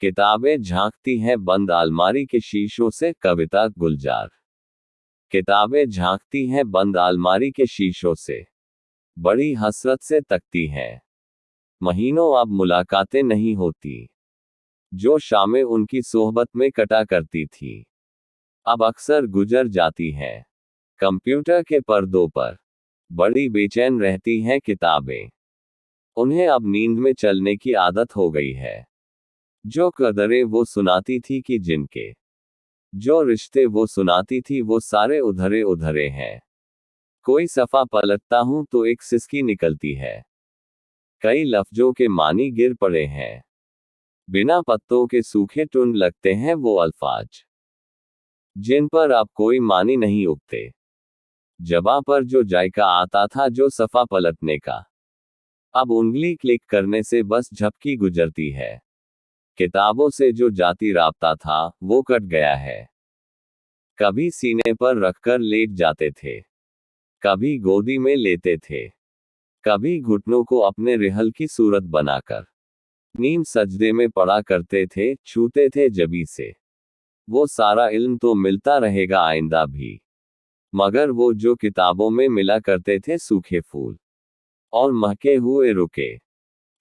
किताबें झांकती हैं बंद अलमारी के शीशों से। कविता गुलजार। किताबें झांकती हैं बंद अलमारी के शीशों से, बड़ी हसरत से तकती हैं। महीनों अब मुलाकातें नहीं होती, जो शामें उनकी सोहबत में कटा करती थी, अब अक्सर गुजर जाती हैं कंप्यूटर के पर्दों पर। बड़ी बेचैन रहती हैं किताबें, उन्हें अब नींद में चलने की आदत हो गई है। जो कदरें वो सुनाती थी कि जिनके, जो रिश्ते वो सुनाती थी वो सारे उधरे उधरे हैं। कोई सफ़ा पलटता हूं तो एक सिसकी निकलती है। कई लफ्जों के मानी गिर पड़े हैं, बिना पत्तों के सूखे टुन लगते हैं वो अल्फाज, जिन पर अब कोई मानी नहीं उगते। जबा पर जो जायका आता था जो सफ़ा पलटने का, अब उंगली क्लिक करने से बस झपकी गुजरती है। किताबों से जो जाती राबता था वो कट गया है। कभी सीने पर रखकर लेट जाते थे, कभी गोदी में लेते थे, कभी घुटनों को अपने रिहल की सूरत बनाकर नीम सजदे में पड़ा करते थे, छूते थे जबी से। वो सारा इल्म तो मिलता रहेगा आइंदा भी, मगर वो जो किताबों में मिला करते थे सूखे फूल और महके हुए रुके।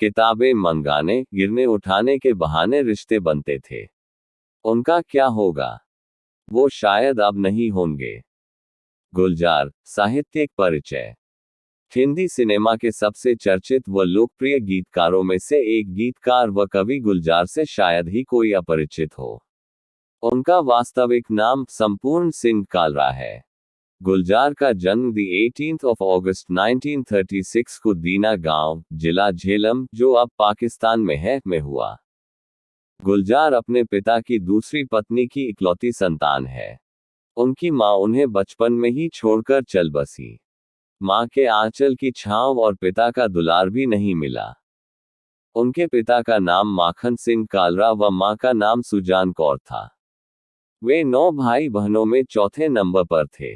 किताबें मंगाने गिरने उठाने के बहाने रिश्ते बनते थे, उनका क्या होगा? वो शायद अब नहीं होंगे। गुलजार। साहित्यिक परिचय। हिंदी सिनेमा के सबसे चर्चित व लोकप्रिय गीतकारों में से एक गीतकार व कवि गुलजार से शायद ही कोई अपरिचित हो। उनका वास्तविक नाम संपूर्ण सिंह कालरा है। गुलजार का जन्म 18 अगस्त 1936 को दीना गांव, जिला झेलम, जो अब पाकिस्तान में है, में हुआ। गुलजार अपने पिता की दूसरी पत्नी की इकलौती संतान है। उनकी मां उन्हें बचपन में ही छोड़कर चल बसी। मां के आंचल की छांव और पिता का दुलार भी नहीं मिला। उनके पिता का नाम माखन सिंह कालरा व मां का नाम सुजान कौर था। वे 9 भाई बहनों में चौथे नंबर पर थे।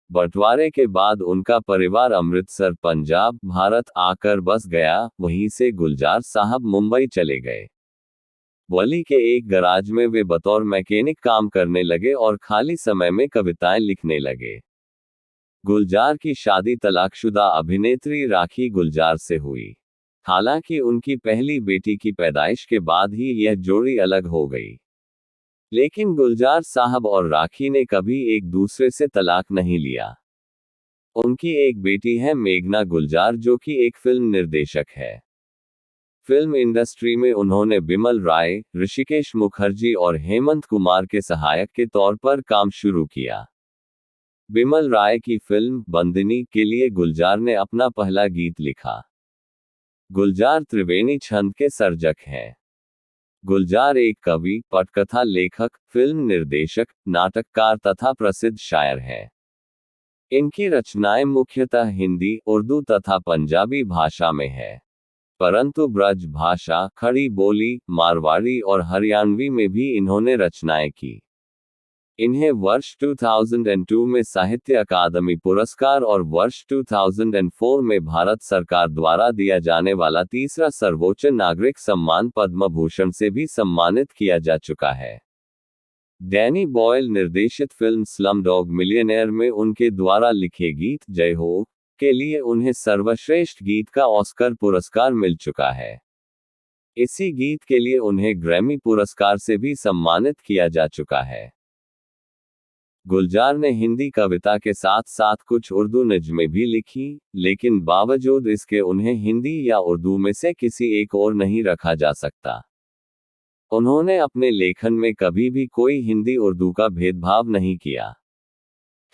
बंटवारे के बाद उनका परिवार अमृतसर, पंजाब, भारत आकर बस गया। वहीं से गुलजार साहब मुंबई चले गए। वली के एक गराज में वे बतौर मैकेनिक काम करने लगे और खाली समय में कविताएं लिखने लगे। गुलजार की शादी तलाकशुदा अभिनेत्री राखी गुलजार से हुई। हालांकि उनकी पहली बेटी की पैदाइश के बाद ही यह जोड़ी अलग हो गई। लेकिन गुलजार साहब और राखी ने कभी एक दूसरे से तलाक नहीं लिया। उनकी एक बेटी है मेघना गुलजार, जो कि एक फिल्म निर्देशक है। फिल्म इंडस्ट्री में उन्होंने बिमल राय, ऋषिकेश मुखर्जी और हेमंत कुमार के सहायक के तौर पर काम शुरू किया। बिमल राय की फिल्म बंदिनी के लिए गुलजार ने अपना पहला गीत लिखा। गुलजार त्रिवेणी छंद के सर्जक हैं। गुलजार एक कवि, पटकथा लेखक, फिल्म निर्देशक, नाटककार तथा प्रसिद्ध शायर हैं। इनकी रचनाएं मुख्यतः हिंदी, उर्दू तथा पंजाबी भाषा में है, परंतु ब्रज भाषा, खड़ी बोली, मारवाड़ी और हरियाणवी में भी इन्होंने रचनाएं की। इन्हें वर्ष 2002 में साहित्य अकादमी पुरस्कार और वर्ष 2004 में भारत सरकार द्वारा दिया जाने वाला तीसरा सर्वोच्च नागरिक सम्मान पद्म भूषण से भी सम्मानित किया जा चुका है। डैनी बॉयल निर्देशित फिल्म स्लमडॉग मिलियनेयर में उनके द्वारा लिखे गीत जय हो के लिए उन्हें सर्वश्रेष्ठ गीत का ऑस्कर पुरस्कार मिल चुका है। इसी गीत के लिए उन्हें ग्रैमी पुरस्कार से भी सम्मानित किया जा चुका है। गुलजार ने हिंदी कविता के साथ साथ कुछ उर्दू नज़्में भी लिखी, लेकिन बावजूद इसके उन्हें हिंदी या उर्दू में से किसी एक और नहीं रखा जा सकता। उन्होंने अपने लेखन में कभी भी कोई हिंदी उर्दू का भेदभाव नहीं किया।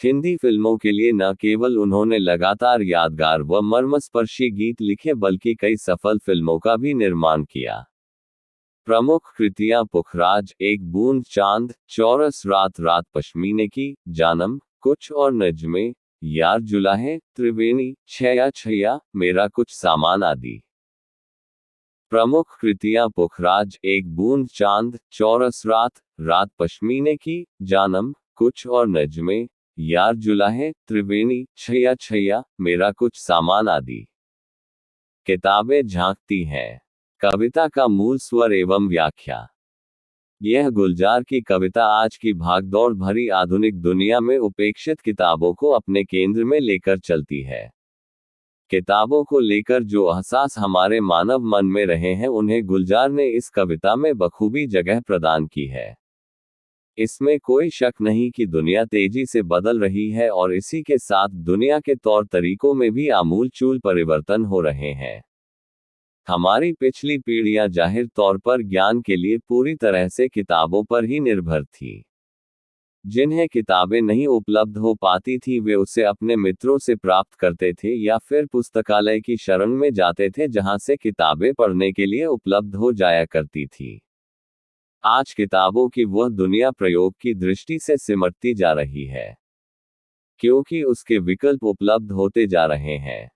हिंदी फिल्मों के लिए न केवल उन्होंने लगातार यादगार व मर्मस्पर्शी गीत लिखे बल्कि कई सफल फिल्मों का भी निर्माण किया। प्रमुख कृतियां पुखराज, एक बूंद चांद, चौरस रात, रात पश्मीने की, जानम, कुछ और नज़्में, यार जुलाहे, त्रिवेणी, छैया छैया, मेरा कुछ सामान आदि। प्रमुख कृतियां पुखराज, एक बूंद चांद, चौरस रात, रात पश्मीने की, जानम, कुछ और नज़्में, यार जुलाहे, त्रिवेणी, छैया छैया, मेरा कुछ सामान आदि। किताबें झांकती हैं। कविता का मूल स्वर एवं व्याख्या। यह गुलजार की कविता आज की भागदौड़ भरी आधुनिक दुनिया में उपेक्षित किताबों को अपने केंद्र में लेकर चलती है। किताबों को लेकर जो एहसास हमारे मानव मन में रहे हैं, उन्हें गुलजार ने इस कविता में बखूबी जगह प्रदान की है। इसमें कोई शक नहीं कि दुनिया तेजी से बदल रही है और इसी के साथ दुनिया के तौर तरीकों में भी आमूल-चूल परिवर्तन हो रहे हैं। हमारी पिछली पीढ़ियां जाहिर तौर पर ज्ञान के लिए पूरी तरह से किताबों पर ही निर्भर थी। जिन्हें किताबें नहीं उपलब्ध हो पाती थी, वे उसे अपने मित्रों से प्राप्त करते थे या फिर पुस्तकालय की शरण में जाते थे, जहां से किताबें पढ़ने के लिए उपलब्ध हो जाया करती थी। आज किताबों की वह दुनिया प्रयोग की दृष्टि से सिमटती जा रही है, क्योंकि उसके विकल्प उपलब्ध होते जा रहे हैं।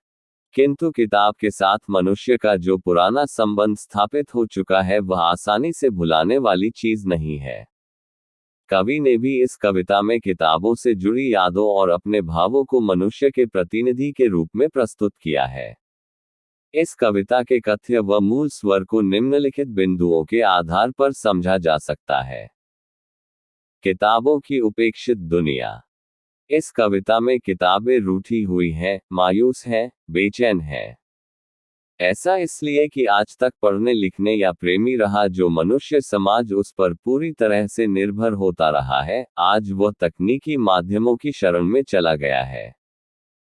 किंतु किताब के साथ मनुष्य का जो पुराना संबंध स्थापित हो चुका है, वह आसानी से भुलाने वाली चीज नहीं है। कवि ने भी इस कविता में किताबों से जुड़ी यादों और अपने भावों को मनुष्य के प्रतिनिधि के रूप में प्रस्तुत किया है। इस कविता के कथ्य व मूल स्वर को निम्नलिखित बिंदुओं के आधार पर समझा जा सकता है। किताबों की उपेक्षित दुनिया। इस कविता में किताबें रूठी हुई हैं, मायूस हैं, बेचैन हैं। ऐसा इसलिए कि आज तक पढ़ने लिखने या प्रेमी रहा जो मनुष्य समाज उस पर पूरी तरह से निर्भर होता रहा है, आज वह तकनीकी माध्यमों की शरण में चला गया है।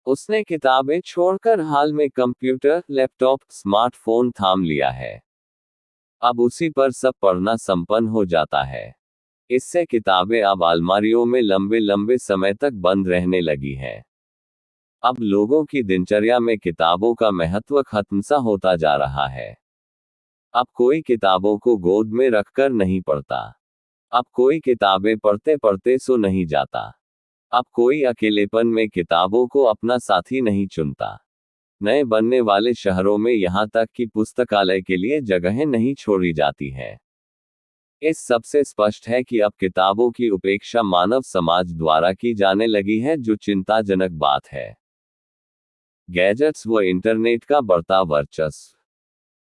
उसने किताबें छोड़कर हाल में कंप्यूटर, लैपटॉप, स्मार्टफोन थाम लिया है। अब उसी पर सब पढ़ना संपन्न हो जाता है। इससे किताबें अब अलमारियों में लंबे लंबे समय तक बंद रहने लगी हैं। अब लोगों की दिनचर्या में किताबों का महत्व खत्म सा होता जा रहा है। अब कोई किताबों को गोद में रखकर नहीं पढ़ता। अब कोई किताबें पढ़ते पढ़ते सो नहीं जाता। अब कोई अकेलेपन में किताबों को अपना साथी नहीं चुनता। नए बनने वाले शहरों में यहाँ तक कि पुस्तकालय के लिए जगहें नहीं छोड़ी जाती हैं। इस सबसे स्पष्ट है कि अब किताबों की उपेक्षा मानव समाज द्वारा की जाने लगी है, जो चिंताजनक बात है। गैजेट्स व इंटरनेट का बढ़ता वर्चस्व।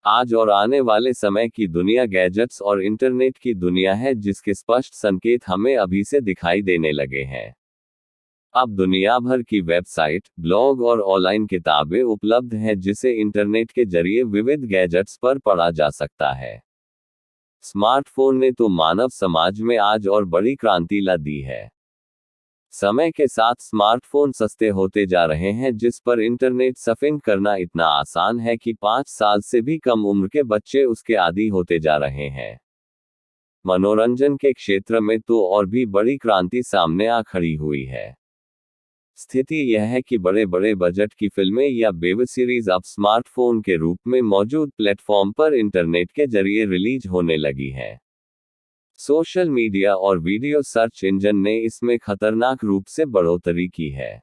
आज और आने वाले समय की दुनिया गैजेट्स और इंटरनेट की दुनिया है, जिसके स्पष्ट संकेत हमें अभी से दिखाई देने लगे हैं। अब दुनिया भर की वेबसाइट, ब्लॉग और ऑनलाइन किताबें उपलब्ध हैं, जिसे इंटरनेट के जरिए विविध गैजेट्स पर पढ़ा जा सकता है। स्मार्टफोन ने तो मानव समाज में आज और बड़ी क्रांति ला दी है। समय के साथ स्मार्टफोन सस्ते होते जा रहे हैं, जिस पर इंटरनेट सर्फिंग करना इतना आसान है कि 5 साल से भी कम उम्र के बच्चे उसके आदी होते जा रहे हैं। मनोरंजन के क्षेत्र में तो और भी बड़ी क्रांति सामने आ खड़ी हुई है। स्थिति यह है कि बड़े बड़े बजट की फिल्में या वेब सीरीज अब स्मार्टफोन के रूप में मौजूद प्लेटफॉर्म पर इंटरनेट के जरिए रिलीज होने लगी है। सोशल मीडिया और वीडियो सर्च इंजन ने इसमें खतरनाक रूप से बढ़ोतरी की है।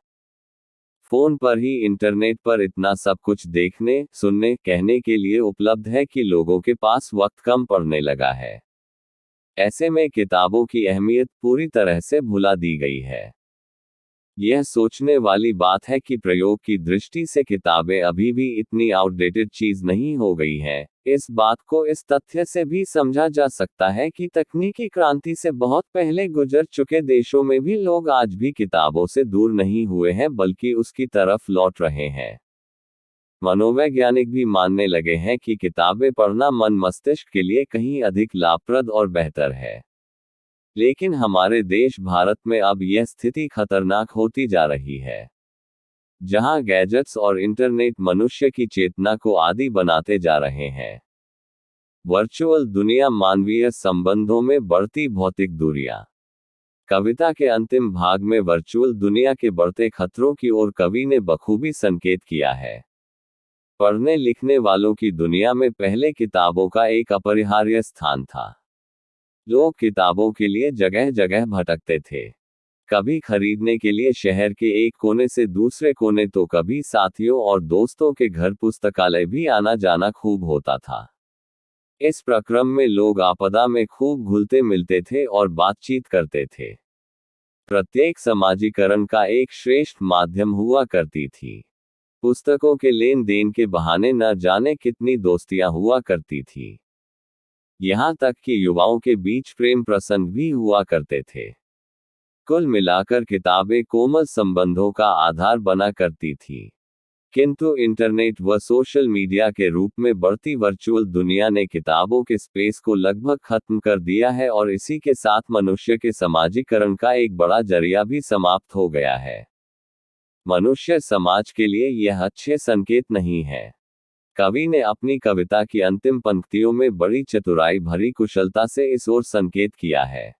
फोन पर ही इंटरनेट पर इतना सब कुछ देखने, सुनने, कहने के लिए उपलब्ध है कि लोगों के पास वक्त कम पड़ने लगा है। ऐसे में किताबों की अहमियत पूरी तरह से भुला दी गई है। यह सोचने वाली बात है कि प्रयोग की दृष्टि से किताबें अभी भी इतनी आउटडेटेड चीज नहीं हो गई हैं। इस बात को इस तथ्य से भी समझा जा सकता है कि तकनीकी क्रांति से बहुत पहले गुजर चुके देशों में भी लोग आज भी किताबों से दूर नहीं हुए हैं, बल्कि उसकी तरफ लौट रहे हैं। मनोवैज्ञानिक भी मानने लगे हैं कि किताबें पढ़ना मन मस्तिष्क के लिए कहीं अधिक लाभप्रद और बेहतर है। लेकिन हमारे देश भारत में अब यह स्थिति खतरनाक होती जा रही है। जहां गैजेट्स और इंटरनेट मनुष्य की चेतना को आदी बनाते जा रहे हैं। वर्चुअल दुनिया, मानवीय संबंधों में बढ़ती भौतिक दूरियां। कविता के अंतिम भाग में वर्चुअल दुनिया के बढ़ते खतरों की ओर कवि ने बखूबी संकेत किया है। पढ़ने लिखने वालों की दुनिया में पहले किताबों का एक अपरिहार्य स्थान था। लोग किताबों के लिए जगह जगह भटकते थे। कभी खरीदने के लिए शहर के एक कोने से दूसरे कोने, तो कभी साथियों और दोस्तों के घर पुस्तकालय भी आना जाना खूब होता था। इस प्रक्रम में लोग आपदा में खूब घुलते मिलते थे और बातचीत करते थे। प्रत्येक समाजीकरण का एक श्रेष्ठ माध्यम हुआ करती थी। पुस्तकों के लेन देन के बहाने न जाने कितनी दोस्तियां हुआ करती थी। यहाँ तक कि युवाओं के बीच प्रेम प्रसंग भी हुआ करते थे। कुल मिलाकर किताबें कोमल संबंधों का आधार बना करती थी। किंतु इंटरनेट व सोशल मीडिया के रूप में बढ़ती वर्चुअल दुनिया ने किताबों के स्पेस को लगभग खत्म कर दिया है और इसी के साथ मनुष्य के समाजीकरण का एक बड़ा जरिया भी समाप्त हो गया है। मनुष्य समाज के लिए यह अच्छे संकेत नहीं है। कवि ने अपनी कविता की अंतिम पंक्तियों में बड़ी चतुराई भरी कुशलता से इस ओर संकेत किया है।